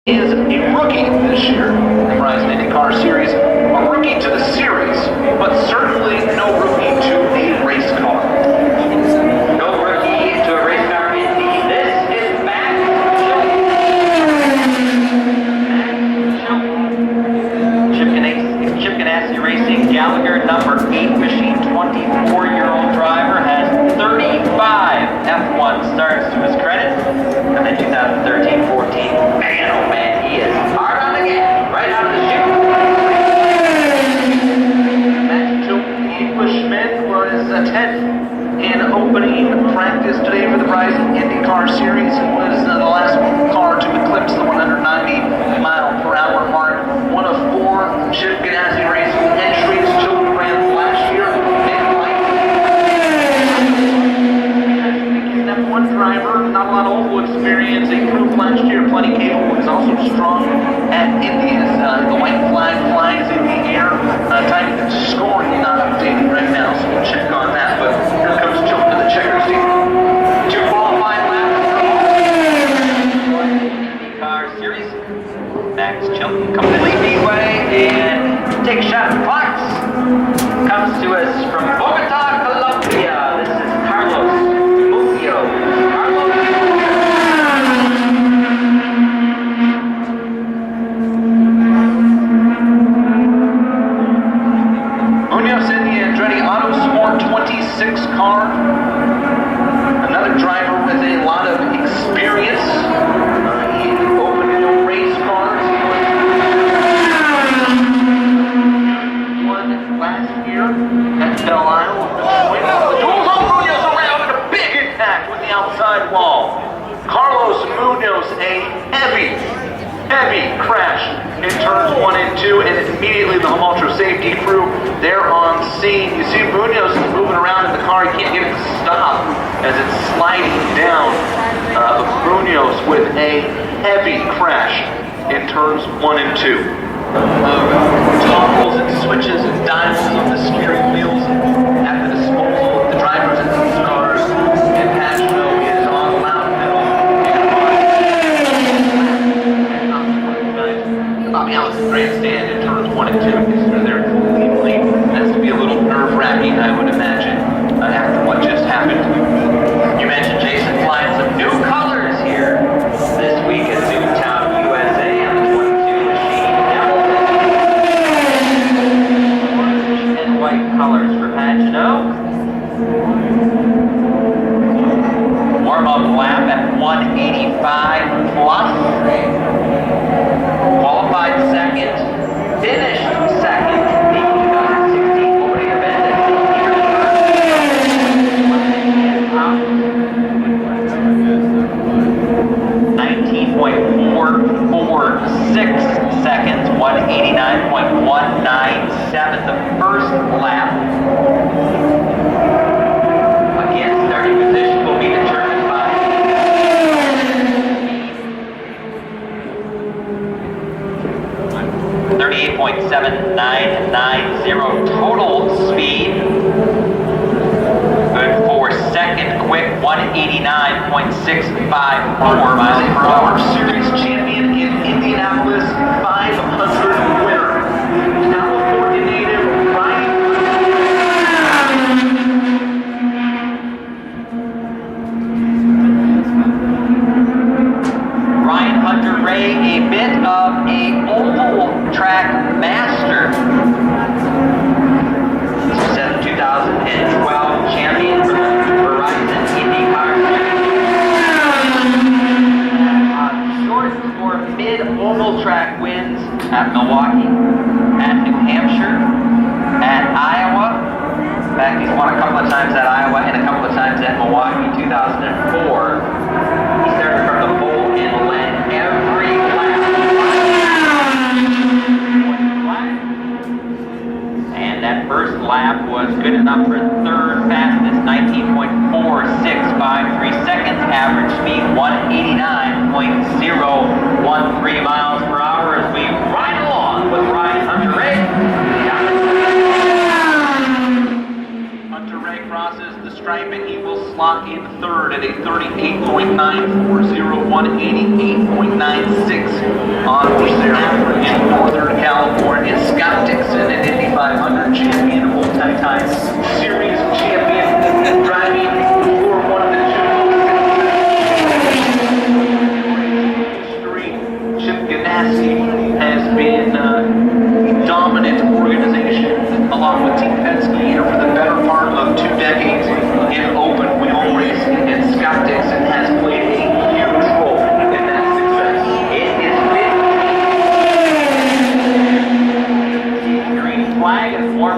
is a rookie this year in the Prix IndyCar Series. A rookie to the series, but certainly no rookie to a race car. No rookie to a race car indeed. This is Max Chilton. Chip Ganassi Racing Gallagher, number 8 machine, 24-year-old driver, has 35 F1 starts to his credit. And then 2013-14, man, oh man, he is hard on the gas, right out of the chute. Max Chilton, the Englishman, was a 10th in opening practice today for the Prix IndyCar Series. It was the last car to eclipse the 190-mile-per-hour mark. One of 4 Chip Ganassi Racing entries. Chilton ran last year. F1 driver, not a lot of oval experience. He proved last year plenty capable. He's also strong at Indies. The white flag flies in the air. Time scoring not updated right now, so we'll check on that. But here comes Chilton to the checkers team. 2 qualifying laps for the IndyCar Series. Max Chilton comes to lead way and takes a shot at the clocks. Comes to us from Bogota, Colombia. This is Carlos. Munoz in the Andretti Autosport 26 car. Another driver with a lot of experience. He opened race cars. Won last year at Belle Isle. The duels on Munoz around and a big impact with the outside wall. Carlos Munoz, a heavy crash in turns 1 and 2, and immediately the home ultra safety crew, they're on scene. You see Munoz is moving around in the car. He can't get it to stop as it's sliding down. Munoz with a heavy crash in turns 1 and 2. Toggles and switches and dials on the steering wheels at the disposal of the drivers in these cars, and Pagenaud is on loud pedal. Bobby Allison's grandstand in turns 1 and 2 because they're clean lead. That's to be a little nerve-wracking, I would imagine, after what just happened. You mentioned Jason flying some new colors here this week at Newtown, USA on the 22 machine. Orange and white colors for Pagenaud. Warm-up lap at 185 plus. Qualified second, finished second, the 2016 Florida event at 19.446 seconds, 189.197 the first lap. Again, starting position will be determined by 38.7990 total speed. Good for second, quick 189.654 miles per hour. Series champion in Indianapolis, 500 winner. California native Ryan Hunter-Reay, a bit of a oval track master. This was a 2012 champion for the Verizon IndyCar Series. Short or mid-oval track wins at Milwaukee, at New Hampshire, at Iowa. In fact, he's won a couple of times at Iowa and a couple of times at Milwaukee. 2004, he started from the pole and led every lap. And that first lap was good enough for third fastest, 19.4653 seconds, average speed 189.013 miles per hour as we ride along with Ryan Hunter-Reay. Hunter-Reay crosses the stripe and he will slot in third at a 38.940, 188.96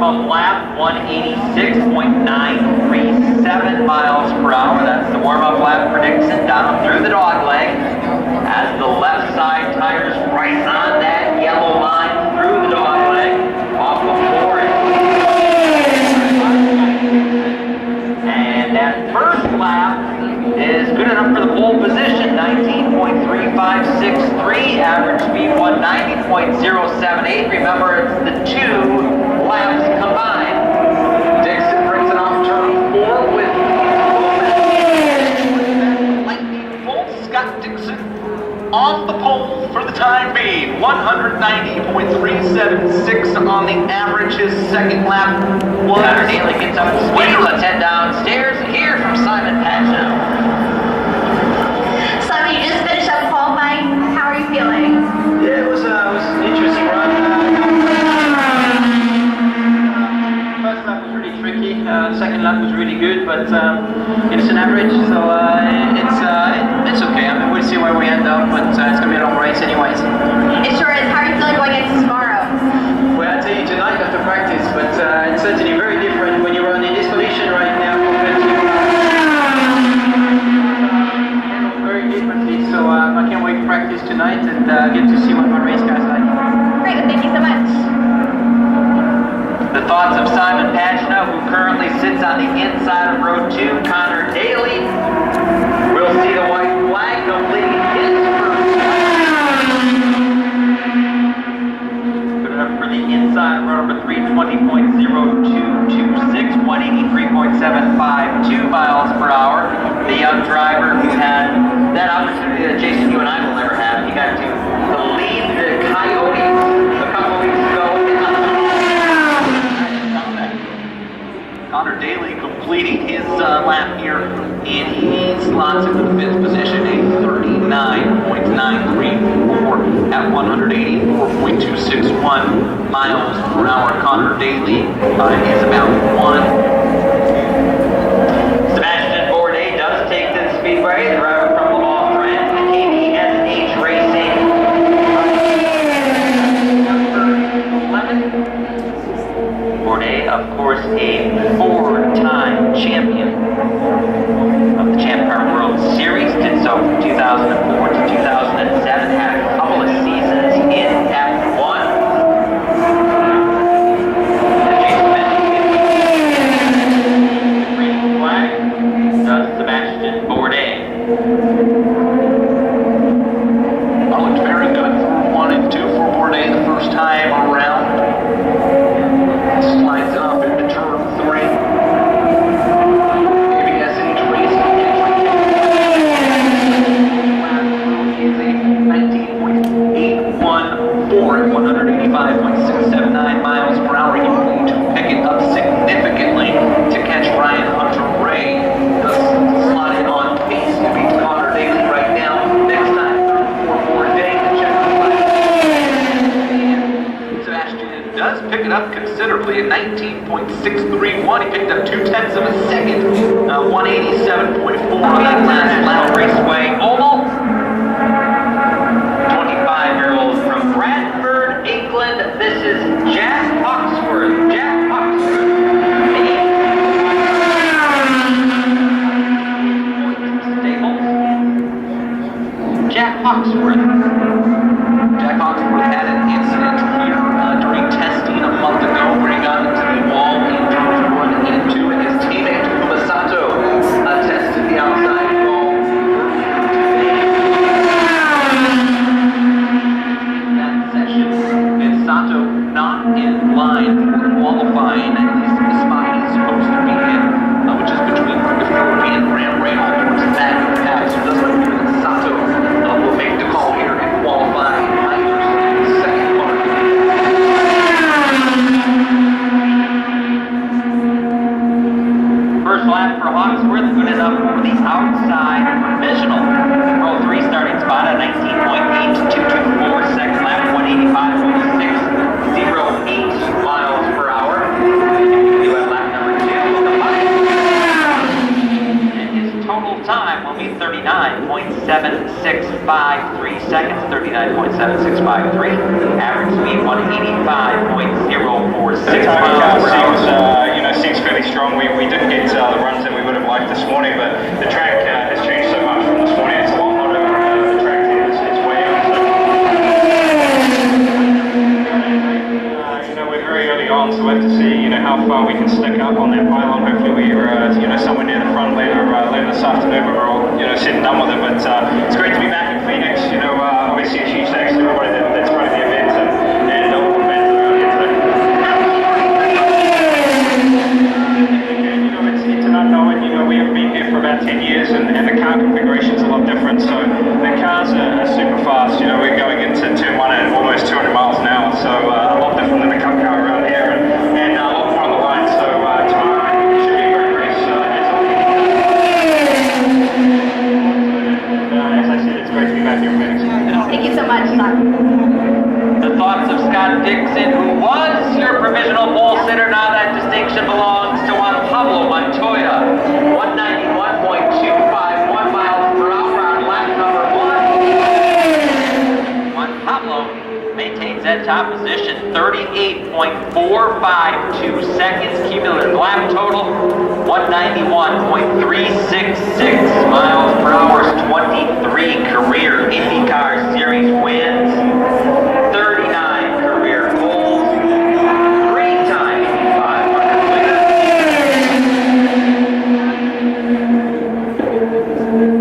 warm-up lap, 186.937 miles per hour. That's the warm-up lap for Dixon down through the dog leg. As the left side tires right on that yellow line through the dog leg, off the floor. And that first lap is good enough for the pole position, 19.3563, average speed 190.078. Remember, it's the two laps combined. Dixon brings it off turn 4 with lightning bolt. Scott Dixon on the pole for the time being. 190.376 on the average. His second lap was... Daly gets up to speed. Let's head downstairs and hear from Simon Pagenaud. Simon, you just finished up qualifying. How are you feeling? Yeah, it was an interesting run. First lap was really tricky. Second lap was really good, but it's an average, so it's okay. I mean, we'll see where we end up, but it's gonna be a long race, anyways. It sure is. How are you feeling going into tomorrow? Well, I'll tell you tonight after practice, but it's certainly very different when you run in this condition right now compared to very differently. So I can't wait to practice tonight and get to see what my race guys like. Great. Well, thank you so much. The thoughts of Simon Pagenaud, who currently sits on the inside of row 2. Connor Daly will see the white flag completing his first good enough for the inside of row number 3, 20.0226, 183.752 miles per hour. The young driver who had that opportunity that Jason, you and I will never have. He got to lead the Coyotes a couple of weeks ago. Connor Daly completing his lap here, and he slots into the 5th position, a 39.934 at 184.261 miles per hour. Connor Daly is about 1. Sebastian Bourdais does take to the speedway. The driver from the Ball Friend, KBSH Racing. Bourdais, of course, a 4-time champion of the Champ Car World Series. Did so from 2004 to 2007. Had a couple of seasons in F1. As Jason mentioned, the green flag does Sebastian Bourdais. Well, looked very good for 1 and 2 for Bourdais the first time around. Slides it up into turn 3. KBSH Racing is a 19.814 at 185.679 miles per hour. He's going to pick it up significantly to catch Ryan Hunter-Reay. Does slot in on pace to beat Connor Daly right now. Next time through for Bourdais to check the flag. Sebastian does pick it up considerably at 19.631. He picked up 0.2 of a second. 187.4 on that last lap. Raceway Oval. 25-year-old from Bradford, England. This is Jack Hawksworth. Jack Hawksworth. Jack Hawksworth. Jack Hawksworth had an incident here during testing a month ago where he got into the wall in turns 1 and 2, and his teammate Masato tested the outside wall. That session, Masato not in line for qualifying at least the spot he's supposed to be in, which is between Luca Filippi and Graham Rahal towards the back of the pack. So it does look like Masato will make the call here and qualify either second car. First lap for Hawksworth, good enough for the outside provisional. Row 3 starting spot at 19.8224. Second lap, 185.608 miles per hour. You have lap number 2 on the bike. And his total time will be 39.7653 seconds. 39.7653. Average speed 185.046. miles per hour. Seems fairly strong. We didn't get the runs that we would have liked this morning, but the track has changed so much from this morning. It's a lot hotter. The track is way up. We're very early on, so we have to see how far we can stick up on that pylon. Hopefully we're somewhere near the front later this afternoon when we're all said and done with it. But it's great to be back in Phoenix. Obviously a huge thanks to everybody that's part of the event and all the fans that are out here today. It's an unknown. We haven't been here for about 10 years, and the car configuration's a lot different. So the cars are super fast. We're going into turn 1 at almost 200 miles an hour, so a lot different than the cup car around here, and a lot more on the line. So tomorrow I think it should be a great race. As I said, it's great to be back here in Phoenix. Thank you so much, Scott. The thoughts of Scott Dixon, who was your provisional pole sitter. Now that distinction belongs to Juan Pablo Montoya. 191.251 miles per hour on lap number 1. Juan Pablo maintains that top position. 38.452 seconds. Cumulative lap total 191.366 miles per hour. 23 career IndyCar Series wins. 39 career poles. 3-time Indy 500 winner.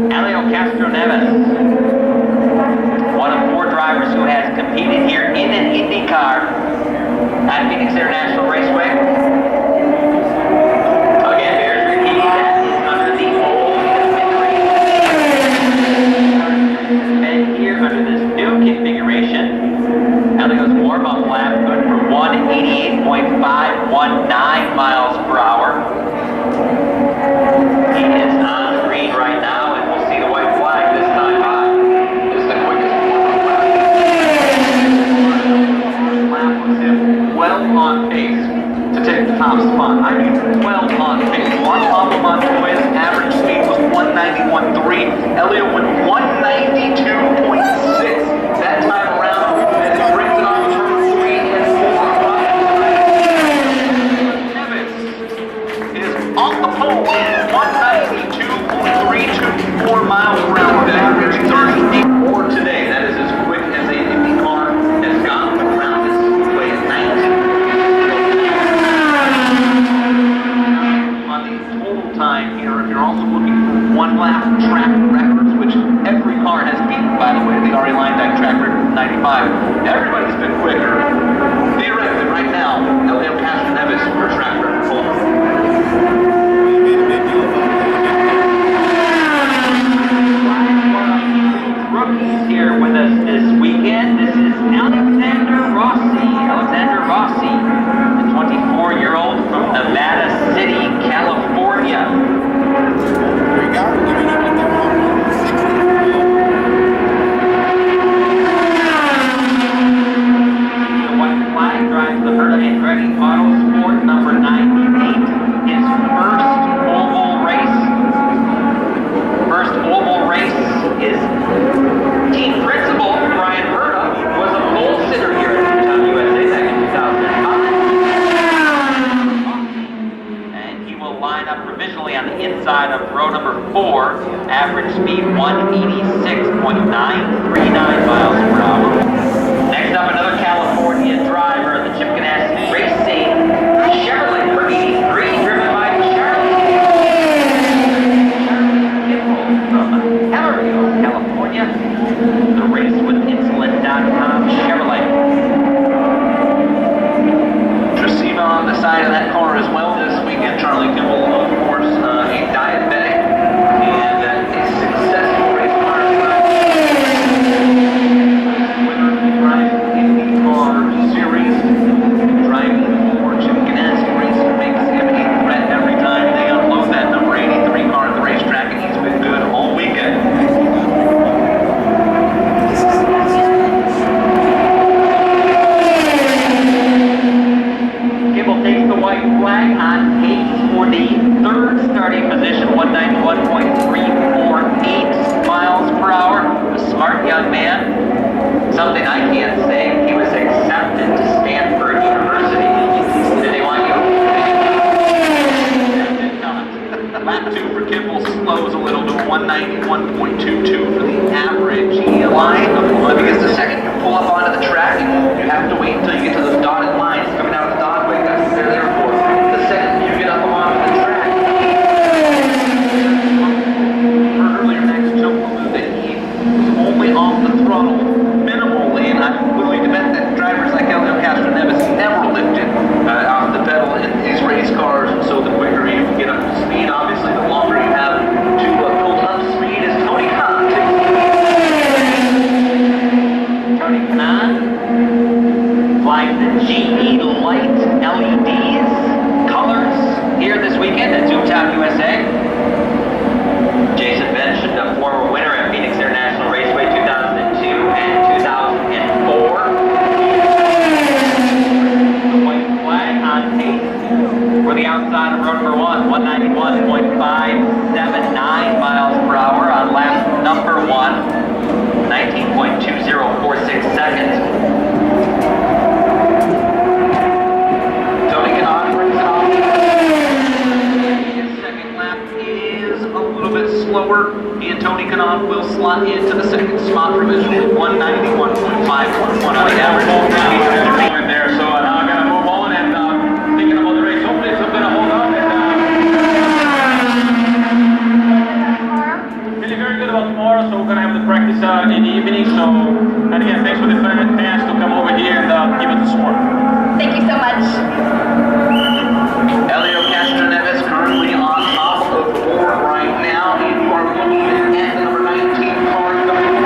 Helio Castroneves, one of 4 drivers who has competed here in an IndyCar at Phoenix International Raceway. Again, there's repeat. That is under the old configuration. And here under this new configuration, Helio's warm-up lap good for 188.519 miles per hour. He is on the green right now, and we'll see the white flag this time by. This is the quickest lap was him well on pace to take the top spot. I mean, well on pace. Juan Pablo Montoya's average speed was 191.3. Helio went 192.6 that time around, and he brings it on turn 3 and 4. Neves is on the pole, 192.324 miles per hour, average 38.4 today. That is as quick as a IndyCar has gone around its way at 19. On the total time here, if you're also looking for one lap track records, which every car has beaten, by the way, the RA Line Deck track record of 95. Everybody's been quicker. Theoretically, right now, Helio Castroneves for track record holder. Rookies here with us this weekend. This is Alexander Rossi. Alexander Rossi, the 24-year-old from Nevada City, California. The white flag drives the Andretti Autosport number 98. His first oval race. First oval race is team principal Brian Berta was a pole sitter here at Team USA back in 2005. And he will line up provisionally on the inside of row number 4. Average speed 186.939 miles per hour. Next up, another California driver, the Chip Ganassi Racing Chevrolet Prix 83, driven by Charlie Kimball from Helio, California. The race with Insulin.com Chevrolet. Traceva on the side of that car as well this weekend. Charlie Kimball, of course, a diabetic and a successful race car. and GE Light LEDs colors here this weekend at Zoomtown, USA. Jason Bench, the former winner at Phoenix International Raceway 2002 and 2004. The white flag on pace for the outside of row number 1, 191.579 miles per hour on lap number 1, 19.2046 seconds. Tony Kanaan brings it on. His second lap is a little bit slower, and Tony Kanaan will slot into the second spot provisionally, 191.511 on the average. There, so now I'm going to move on and thinking about the race. Hopefully it's something to hold on and feeling very good about tomorrow. So we're going to have the practice in the evening. So, and again, thanks for the fans to come over here and give us the support. Thank you so much. Helio Castroneves currently on top of the board right now, and you are looking at the number 19 car coming.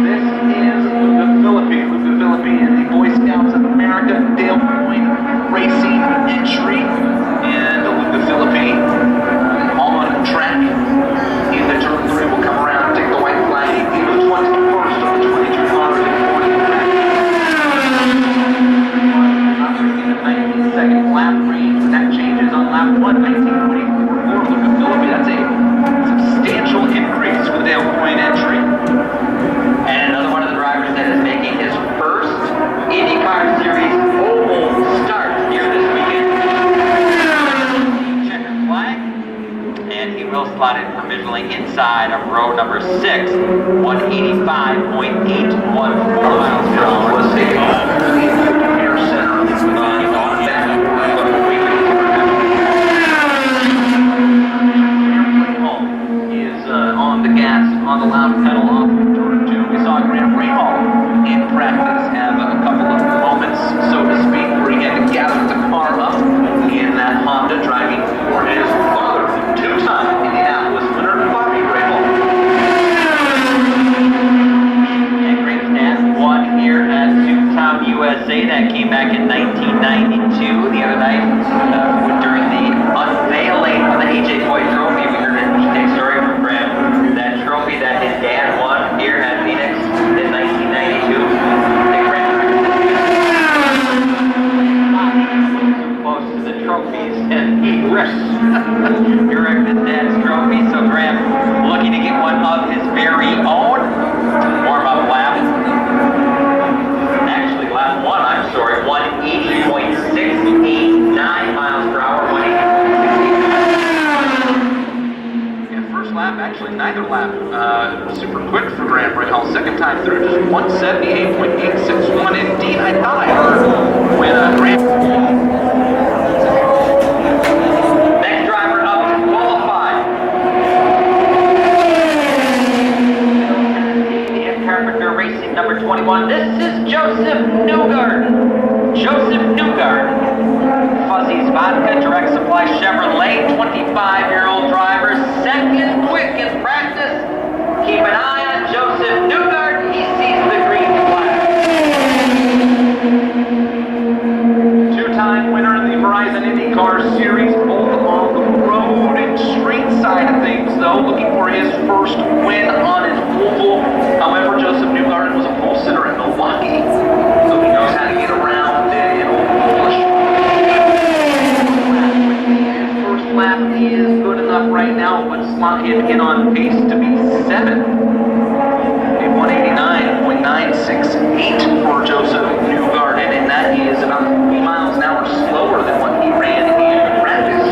This is Luca Filippi. Luca Filippi in the Boy Scouts of America Dale Coyne Racing entry. And Luca Filippi on track in the turn 3 will come around and take the white flag. He was 21st of the 22 cars in the morning. Second lap range, that changes on lap 1, 19.44. Luca Filippi, that's a substantial increase for the Dale Coyne entry. And another one of the drivers that is making his first IndyCar Series oval start here this weekend. Checker flag, and he will slot in provisionally inside of row number 6, 185.814 miles per hour. Let's take it off to the air center. On the gas, on the loud pedal off of turn 2. We saw Graham Rahal in practice have a couple of moments, so to speak, where he had to gather the car up in that Honda, driving for his father, two-time Indianapolis winner, Bobby Rahal. And Graham's dad won here at Zoomtown, USA. That came back in 1992, the other night, during the unveiling of the AJ Foyt Trophy. We heard an interesting story from Graham. That trophy that his dad won here at Phoenix in 1992. They ran close to the trophies, and he wrecked his dad's trophy. So Graham looking to get one of his very own. Warm-up lap. Actually, lap 1, I'm sorry, 180.689 miles per hour. 180.689. First lap, actually neither lap super quick for Graham Rahal. Second time through, just 178.861. Indeed, I thought I heard when Graham. Next driver up to qualify. And Carpenter Racing number 21. This is Josef Newgarden. Josef Newgarden. Fuzzy's Vodka, Direct Supply Chevrolet, 25-year-old driver, second quick in practice. Keep an eye on Josef Newgarden. He sees the green flag. Two-time winner in the Verizon IndyCar Series, both on the road and street side of things, though, looking for his first win on his oval. However, Josef Newgarden was a pole sitter in Milwaukee, so he knows how to get around in oval. Lap is good enough right now, but slot him in on pace to be 7. A 189.968 for Josef Newgarden, and that is about 3 miles an hour slower than what he ran in practice.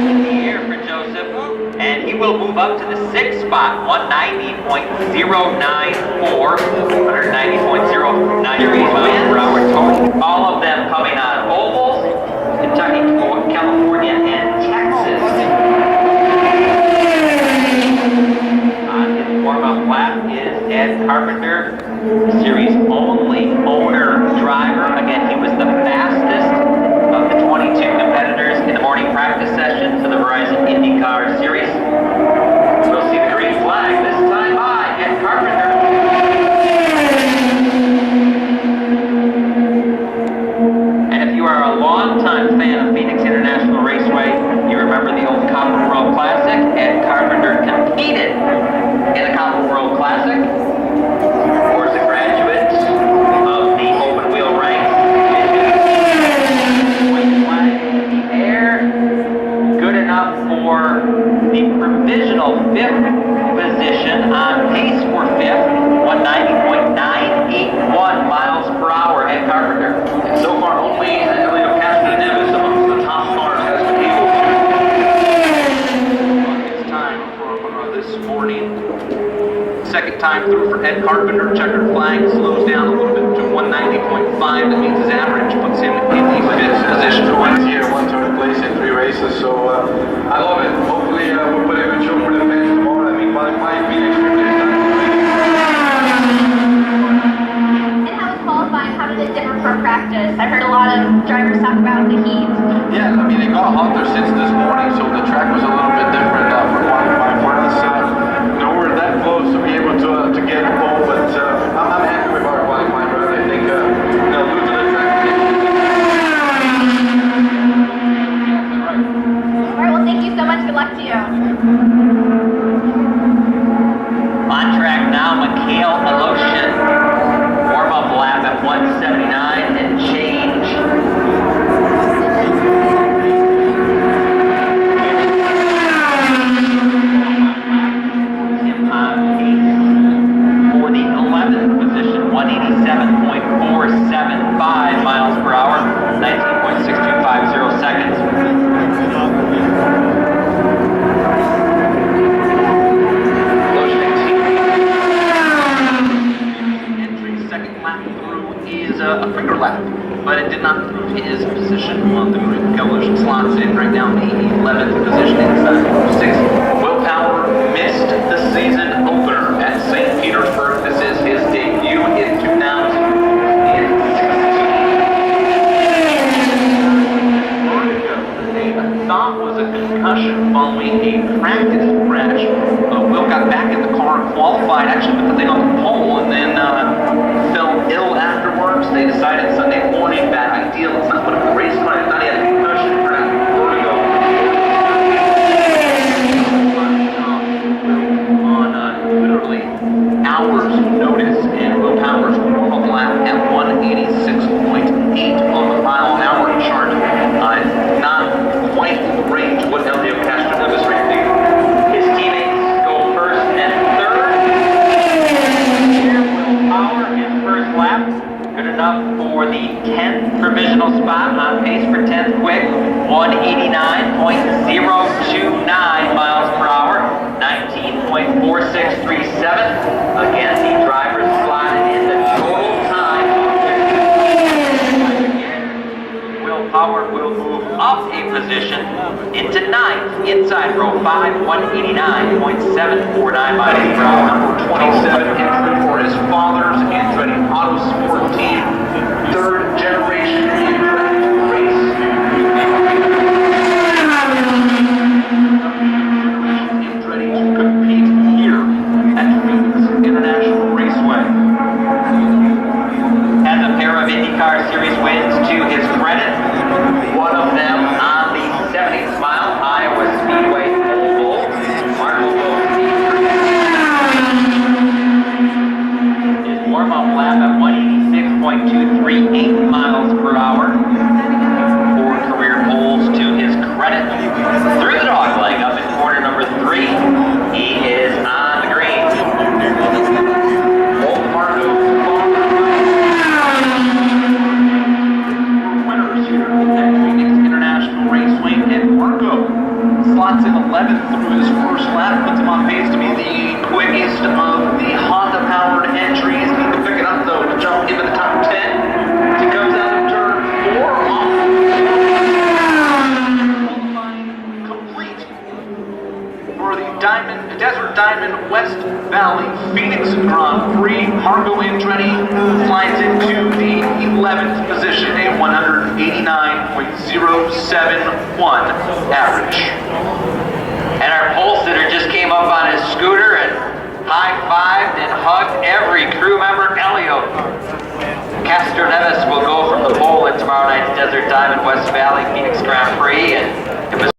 In the air for Josef, and he will move up to the 6th spot, 190.094, 190.09 miles per hour total. All of them coming on ovals, Kentucky, California, and Texas. On his warm-up lap is Ed Carpenter, Series only owner driver. Again, he was the fastest of the 22 competitors in the morning practice session to the Verizon IndyCar Series. We'll see the green flag this time by Ed Carpenter. competed in the Common World Classic. Of course, the graduates of the open wheel ranks. White flag in the air. Good enough for the provisional 5th position, on pace for 5th, 190.981 miles per hour at Carpenter. And so far, only Helio Castroneves amongst the top cars has been able to run his time for this morning. Second time through for Ed Carpenter. Checkered flag slows down a little bit to 190.5. That means his average puts him in the 5th position. Once here, 1/3 place in 3 races, so I love it. Hopefully we'll put a good show for the fans tomorrow. I mean, qualifying being extremely exciting. And how was qualifying? How did it differ from practice? I've heard a lot of drivers talk about the heat. Yeah, I mean, it got hotter since this morning, so the track was a little bit different for qualifying for us. We're that close to be able to get a pole, but I'm happy with our qualifying run. I think losing the track. Alright, well thank you so much. Good luck to you. On track now, Mikhail Aleshin. Warm-up lap at 179 and change. On pace for the 11th position, 187.475 miles per hour, 19.6250 seconds. Second lap through is a quicker lap, but it did not improve his position on the grid. Aleshin slots in right now in the 11th position inside the 6th. Will Power missed the season opener at St. Petersburg. This is his debut in 2016. Thought was a concussion following a practice crash. Will got back in the car and qualified, actually put the thing on the pole, and then fell ill afterwards. They decided Sunday morning, bad idea, let's not put him in the race car. I thought he had a concussion, perhaps vertigo. On literally hours notice, and Will Power's warm-up lap at 186.8 on the mile-an-hour chart. Not quite in the range what Helio Castroneves ran. His teammates go first and third. Here, Will Power, his first lap. Good enough for the 10th provisional spot, on pace for 10th quick, 189.029 miles per hour, 19.4637. Again, the drivers slotted in the total time. Will Power will move up a position into 9th, inside row 5, 189.749 miles per hour. Number 27 entry for his father's Andretti Autosport team. 3rd generation Andretti race. Andretti to compete here at Phoenix International Raceway. Has a pair of IndyCar Series wins to his credit. One of them on the 70th mile, Iowa Speedway Oval. His warm-up lap at 186.238 miles per hour. 4 career poles to his credit. Through the dog leg up in corner number 3. He is on the green. Winners here at Phoenix International Raceway, and Marco slots in 11th through his first lap, puts him on pace to be the quickest of the Honda-powered entries. Need to pick it up though to jump into the top 10. As he comes out of turn 4 off. Qualifying complete for the Desert Diamond West Valley Phoenix Grand Prix. Marco Andretti flies into the 11th position, a 189.071 average.